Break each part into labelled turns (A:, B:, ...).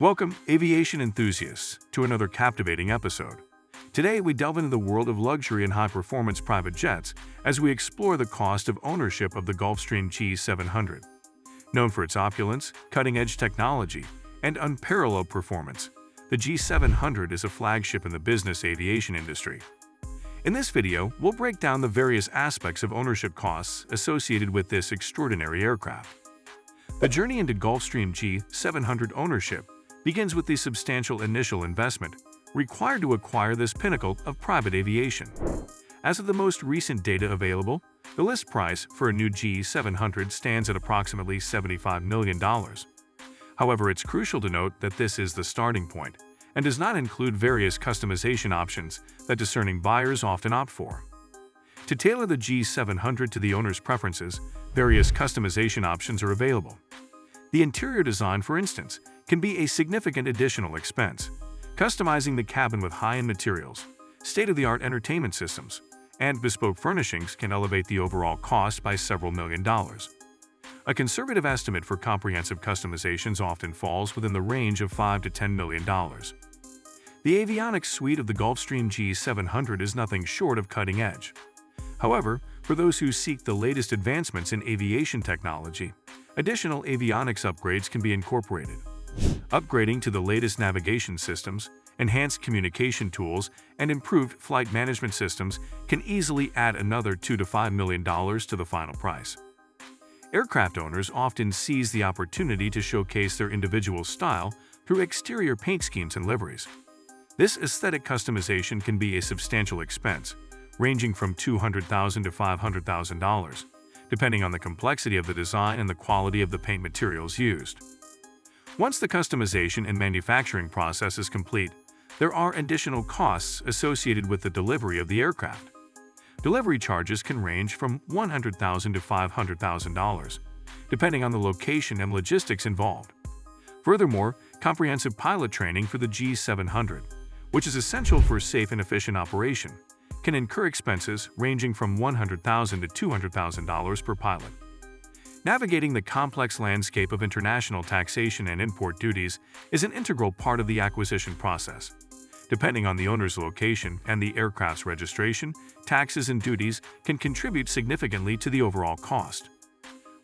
A: Welcome, aviation enthusiasts, to another captivating episode. Today, we delve into the world of luxury and high-performance private jets as we explore the cost of ownership of the Gulfstream G700. Known for its opulence, cutting-edge technology, and unparalleled performance, the G700 is a flagship in the business aviation industry. In this video, we'll break down the various aspects of ownership costs associated with this extraordinary aircraft. The journey into Gulfstream G700 ownership begins with the substantial initial investment required to acquire this pinnacle of private aviation. As of the most recent data available, the list price for a new G700 stands at approximately $75 million. However, it's crucial to note that this is the starting point and does not include various customization options that discerning buyers often opt for. To tailor the G700 to the owner's preferences, various customization options are available. The interior design, for instance, can be a significant additional expense. Customizing the cabin with high-end materials, state-of-the-art entertainment systems, and bespoke furnishings can elevate the overall cost by several $million. A conservative estimate for comprehensive customizations often falls within the range of $5 to $10 million. The avionics suite of the Gulfstream G700 is nothing short of cutting-edge. However, for those who seek the latest advancements in aviation technology, additional avionics upgrades can be incorporated. Upgrading to the latest navigation systems, enhanced communication tools, and improved flight management systems can easily add another $2 to $5 million to the final price. Aircraft owners often seize the opportunity to showcase their individual style through exterior paint schemes and liveries. This aesthetic customization can be a substantial expense, ranging from $200,000 to $500,000, depending on the complexity of the design and the quality of the paint materials used. Once the customization and manufacturing process is complete, there are additional costs associated with the delivery of the aircraft. Delivery charges can range from $100,000 to $500,000, depending on the location and logistics involved. Furthermore, comprehensive pilot training for the G700, which is essential for safe and efficient operation, can incur expenses ranging from $100,000 to $200,000 per pilot. Navigating the complex landscape of international taxation and import duties is an integral part of the acquisition process. Depending on the owner's location and the aircraft's registration, taxes and duties can contribute significantly to the overall cost.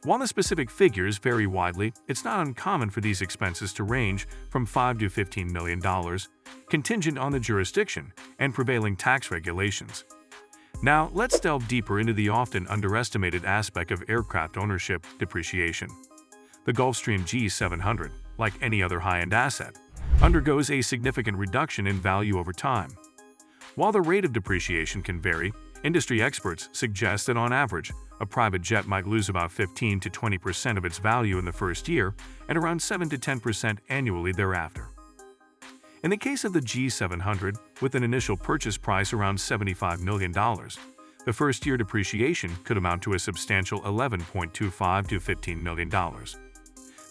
A: While the specific figures vary widely, it's not uncommon for these expenses to range from $5 to $15 million, contingent on the jurisdiction and prevailing tax regulations. Now, let's delve deeper into the often underestimated aspect of aircraft ownership: depreciation. The Gulfstream G700, like any other high-end asset, undergoes a significant reduction in value over time. While the rate of depreciation can vary, industry experts suggest that on average, a private jet might lose about 15 to 20% of its value in the first year and around 7 to 10% annually thereafter. In the case of the G700, with an initial purchase price around $75 million, the first-year depreciation could amount to a substantial $11.25 to $15 million.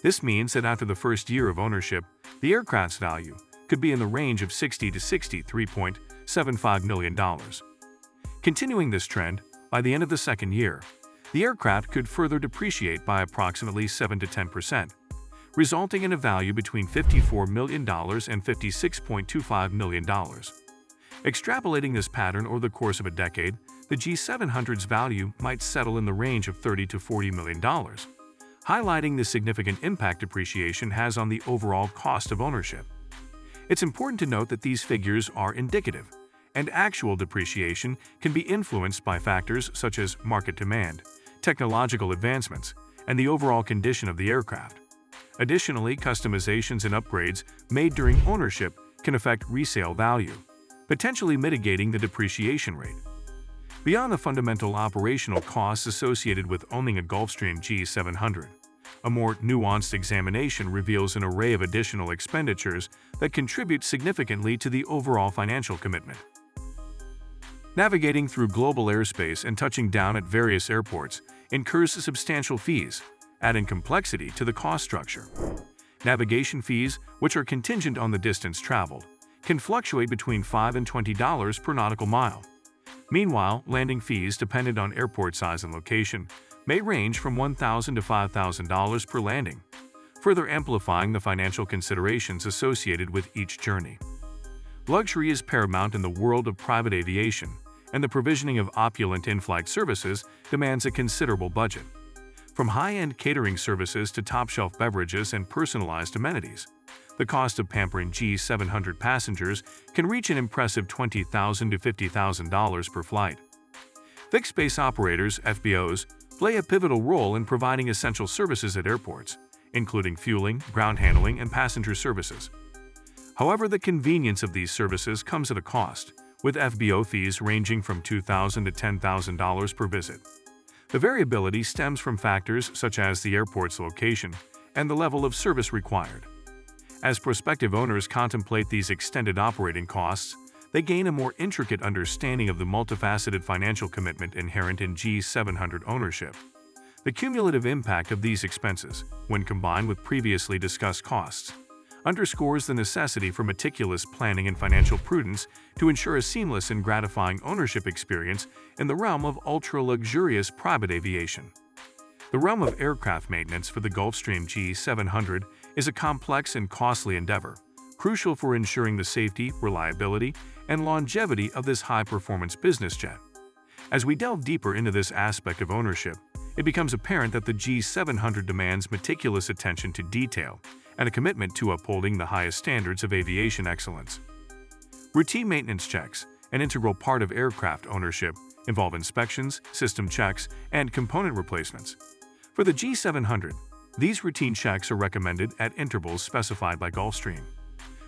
A: This means that after the first year of ownership, the aircraft's value could be in the range of $60 to $63.75 million. Continuing this trend, by the end of the second year, the aircraft could further depreciate by approximately 7 to 10%, resulting in a value between $54 million and $56.25 million. Extrapolating this pattern over the course of a decade, the G700's value might settle in the range of $30 to $40 million, highlighting the significant impact depreciation has on the overall cost of ownership. It's important to note that these figures are indicative, and actual depreciation can be influenced by factors such as market demand, technological advancements, and the overall condition of the aircraft. Additionally, customizations and upgrades made during ownership can affect resale value, potentially mitigating the depreciation rate. Beyond the fundamental operational costs associated with owning a Gulfstream G700, a more nuanced examination reveals an array of additional expenditures that contribute significantly to the overall financial commitment. Navigating through global airspace and touching down at various airports incurs substantial fees, adding complexity to the cost structure. Navigation fees, which are contingent on the distance traveled, can fluctuate between $5 and $20 per nautical mile. Meanwhile, landing fees, dependent on airport size and location, may range from $1,000 to $5,000 per landing. further amplifying the financial considerations associated with each journey. Luxury is paramount in the world of private aviation, and the provisioning of opulent in-flight services demands a considerable budget. From high-end catering services to top-shelf beverages and personalized amenities, the cost of pampering G700 passengers can reach an impressive $20,000 to $50,000 per flight. Fixed-base operators, FBOs, play a pivotal role in providing essential services at airports, including fueling, ground handling, and passenger services. However, the convenience of these services comes at a cost, with FBO fees ranging from $2,000 to $10,000 per visit. The variability stems from factors such as the airport's location and the level of service required. As prospective owners contemplate these extended operating costs, they gain a more intricate understanding of the multifaceted financial commitment inherent in G700 ownership. The cumulative impact of these expenses, when combined with previously discussed costs, underscores the necessity for meticulous planning and financial prudence to ensure a seamless and gratifying ownership experience in the realm of ultra-luxurious private aviation. The realm of aircraft maintenance for the Gulfstream G700 is a complex and costly endeavor, crucial for ensuring the safety, reliability, and longevity of this high-performance business jet. As we delve deeper into this aspect of ownership, it becomes apparent that the G700 demands meticulous attention to detail and a commitment to upholding the highest standards of aviation excellence. Routine maintenance checks, an integral part of aircraft ownership, involve inspections, system checks, and component replacements. For the G700, these routine checks are recommended at intervals specified by Gulfstream,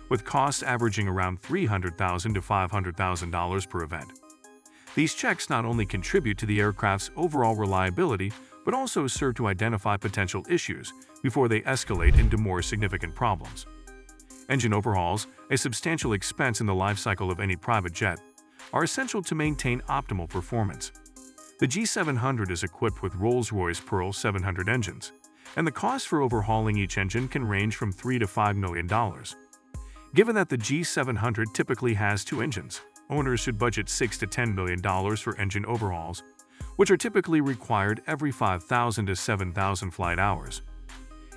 A: with costs averaging around $300,000 to $500,000 per event. These checks not only contribute to the aircraft's overall reliability, but also serve to identify potential issues before they escalate into more significant problems. Engine overhauls, a substantial expense in the life cycle of any private jet, are essential to maintain optimal performance. The G700 is equipped with Rolls-Royce Pearl 700 engines, and the cost for overhauling each engine can range from $3 to $5 million. Given that the G700 typically has two engines, owners should budget $6 to $10 million for engine overhauls, which are typically required every 5,000 to 7,000 flight hours.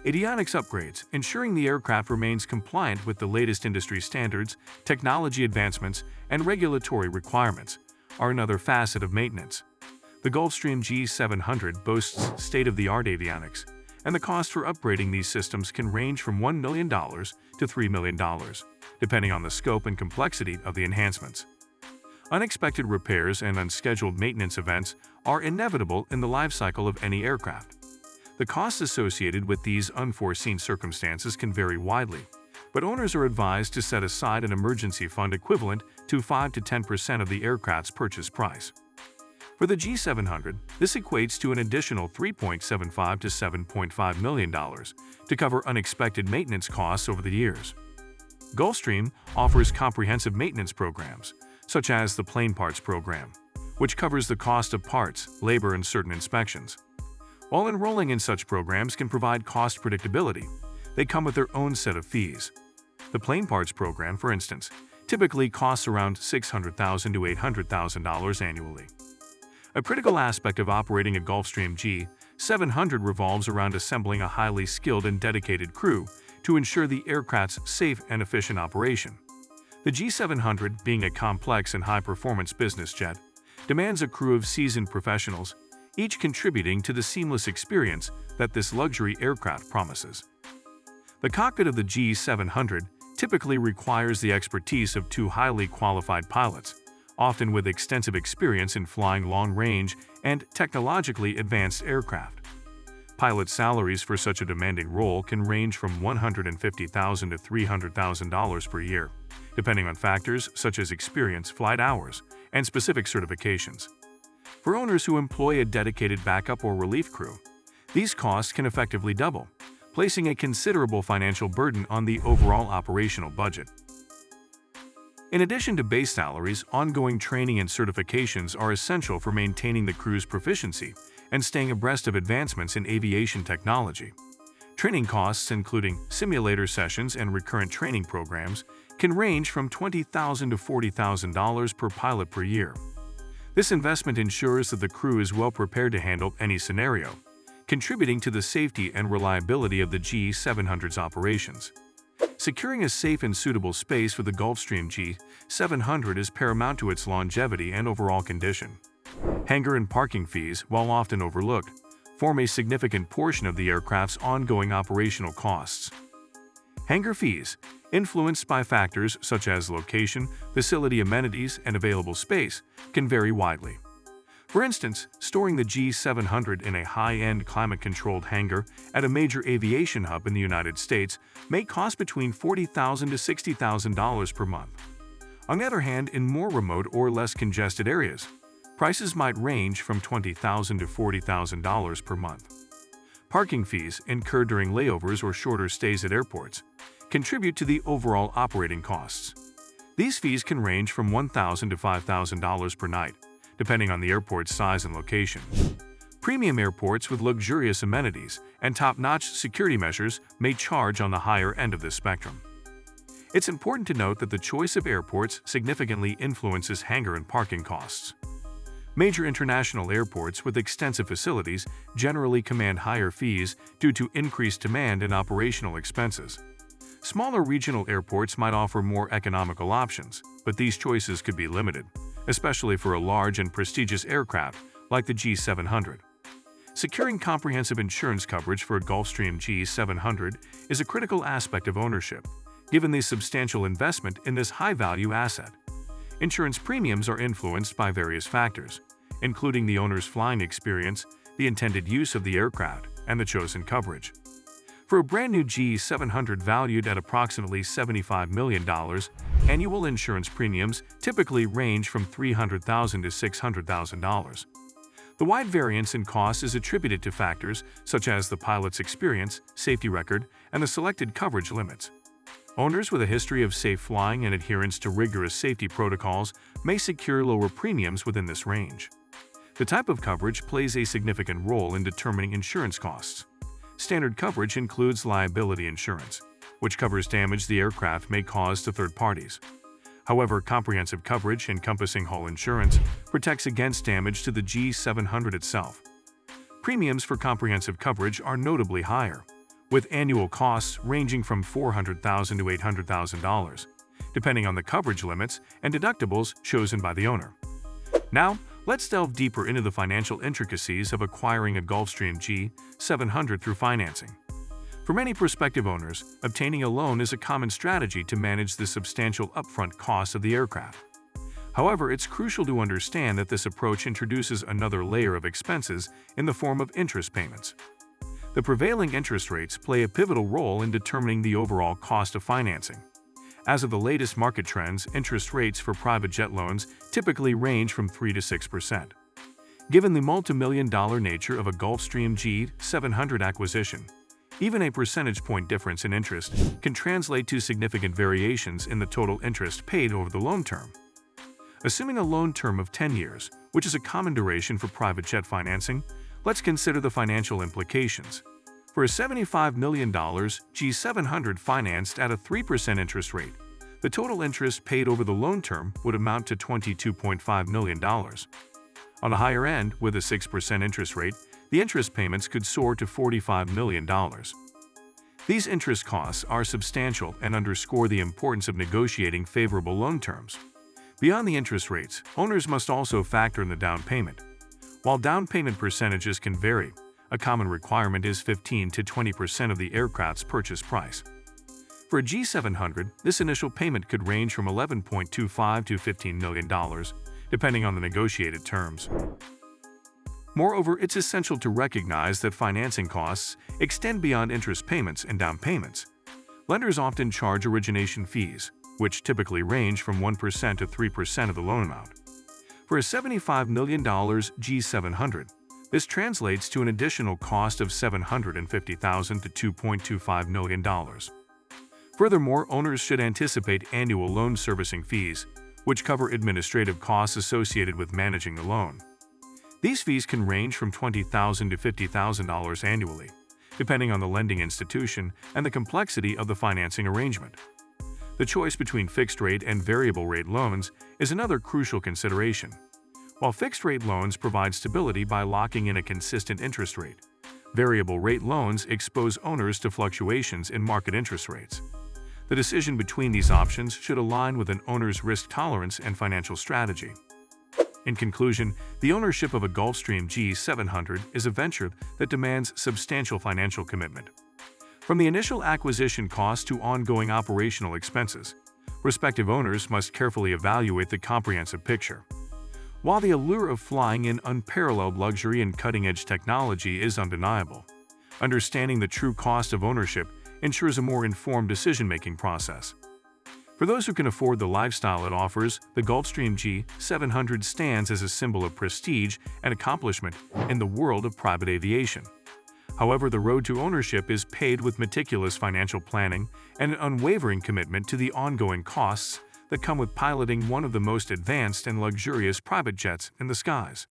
A: Avionics upgrades, ensuring the aircraft remains compliant with the latest industry standards, technology advancements, and regulatory requirements, are another facet of maintenance. The Gulfstream G700 boasts state-of-the-art avionics, and the cost for upgrading these systems can range from $1 million to $3 million, depending on the scope and complexity of the enhancements. Unexpected repairs and unscheduled maintenance events are inevitable in the life cycle of any aircraft. The costs associated with these unforeseen circumstances can vary widely, but owners are advised to set aside an emergency fund equivalent to 5 to 10% of the aircraft's purchase price. For the G700, this equates to an additional $3.75 to $7.5 million to cover unexpected maintenance costs over the years. Gulfstream offers comprehensive maintenance programs, such as the Plane Parts Program, which covers the cost of parts, labor, and certain inspections. While enrolling in such programs can provide cost predictability, they come with their own set of fees. The Plane Parts Program, for instance, typically costs around $600,000 to $800,000 annually. A critical aspect of operating a Gulfstream G700 revolves around assembling a highly skilled and dedicated crew to ensure the aircraft's safe and efficient operation. The G700, being a complex and high-performance business jet, demands a crew of seasoned professionals, each contributing to the seamless experience that this luxury aircraft promises. The cockpit of the G700 typically requires the expertise of two highly qualified pilots, often with extensive experience in flying long-range and technologically advanced aircraft. Pilot salaries for such a demanding role can range from $150,000 to $300,000 per year, depending on factors such as experience, flight hours, and specific certifications. For owners who employ a dedicated backup or relief crew, these costs can effectively double, placing a considerable financial burden on the overall operational budget. In addition to base salaries, ongoing training and certifications are essential for maintaining the crew's proficiency and staying abreast of advancements in aviation technology. Training costs, including simulator sessions and recurrent training programs, can range from $20,000 to $40,000 per pilot per year. This investment ensures that the crew is well prepared to handle any scenario, contributing to the safety and reliability of the G700's operations. Securing a safe and suitable space for the Gulfstream G700 is paramount to its longevity and overall condition. Hangar and parking fees, while often overlooked, form a significant portion of the aircraft's ongoing operational costs. Hangar fees, influenced by factors such as location, facility amenities, and available space, can vary widely. For instance, storing the G700 in a high-end climate-controlled hangar at a major aviation hub in the United States may cost between $40,000 to $60,000 per month. On the other hand, in more remote or less congested areas, prices might range from $20,000 to $40,000 per month. Parking fees incurred during layovers or shorter stays at airports contribute to the overall operating costs. These fees can range from $1,000 to $5,000 per night, depending on the airport's size and location. Premium airports with luxurious amenities and top-notch security measures may charge on the higher end of this spectrum. It's important to note that the choice of airports significantly influences hangar and parking costs. Major international airports with extensive facilities generally command higher fees due to increased demand and operational expenses. Smaller regional airports might offer more economical options, but these choices could be limited, especially for a large and prestigious aircraft like the G700. Securing comprehensive insurance coverage for a Gulfstream G700 is a critical aspect of ownership, given the substantial investment in this high-value asset. Insurance premiums are influenced by various factors, including the owner's flying experience, the intended use of the aircraft, and the chosen coverage. For a brand new G700 valued at approximately $75 million, annual insurance premiums typically range from $300,000 to $600,000. The wide variance in costs is attributed to factors such as the pilot's experience, safety record, and the selected coverage limits. Owners with a history of safe flying and adherence to rigorous safety protocols may secure lower premiums within this range. The type of coverage plays a significant role in determining insurance costs. Standard coverage includes liability insurance, which covers damage the aircraft may cause to third parties. However, comprehensive coverage encompassing hull insurance protects against damage to the G700 itself. Premiums for comprehensive coverage are notably higher, with annual costs ranging from $400,000 to $800,000, depending on the coverage limits and deductibles chosen by the owner. Now, let's delve deeper into the financial intricacies of acquiring a Gulfstream G700 through financing. For many prospective owners, obtaining a loan is a common strategy to manage the substantial upfront costs of the aircraft. However, it's crucial to understand that this approach introduces another layer of expenses in the form of interest payments. The prevailing interest rates play a pivotal role in determining the overall cost of financing. As of the latest market trends, interest rates for private jet loans typically range from 3 to 6%. Given the multi-million-dollar nature of a Gulfstream G700 acquisition, even a percentage point difference in interest can translate to significant variations in the total interest paid over the loan term. Assuming a loan term of 10 years, which is a common duration for private jet financing, let's consider the financial implications. For a $75 million G700 financed at a 3% interest rate, the total interest paid over the loan term would amount to $22.5 million. On the higher end, with a 6% interest rate, the interest payments could soar to $45 million. These interest costs are substantial and underscore the importance of negotiating favorable loan terms. Beyond the interest rates, owners must also factor in the down payment. While down payment percentages can vary, a common requirement is 15 to 20% of the aircraft's purchase price. For a G700, this initial payment could range from $11.25 to $15 million, depending on the negotiated terms. Moreover, it's essential to recognize that financing costs extend beyond interest payments and down payments. Lenders often charge origination fees, which typically range from 1% to 3% of the loan amount. For a $75 million G700, this translates to an additional cost of $750,000 to $2.25 million. Furthermore, owners should anticipate annual loan servicing fees, which cover administrative costs associated with managing the loan. These fees can range from $20,000 to $50,000 annually, depending on the lending institution and the complexity of the financing arrangement. The choice between fixed-rate and variable-rate loans is another crucial consideration. While fixed-rate loans provide stability by locking in a consistent interest rate, Variable rate loans expose owners to fluctuations in market interest rates. The decision between these options should align with an owner's risk tolerance and financial strategy. In conclusion, the ownership of a Gulfstream G700 is a venture that demands substantial financial commitment. From the initial acquisition cost to ongoing operational expenses, prospective owners must carefully evaluate the comprehensive picture. While the allure of flying in unparalleled luxury and cutting-edge technology is undeniable, understanding the true cost of ownership ensures a more informed decision-making process. For those who can afford the lifestyle it offers, the Gulfstream G700 stands as a symbol of prestige and accomplishment in the world of private aviation. However, the road to ownership is paved with meticulous financial planning and an unwavering commitment to the ongoing costs that come with piloting one of the most advanced and luxurious private jets in the skies.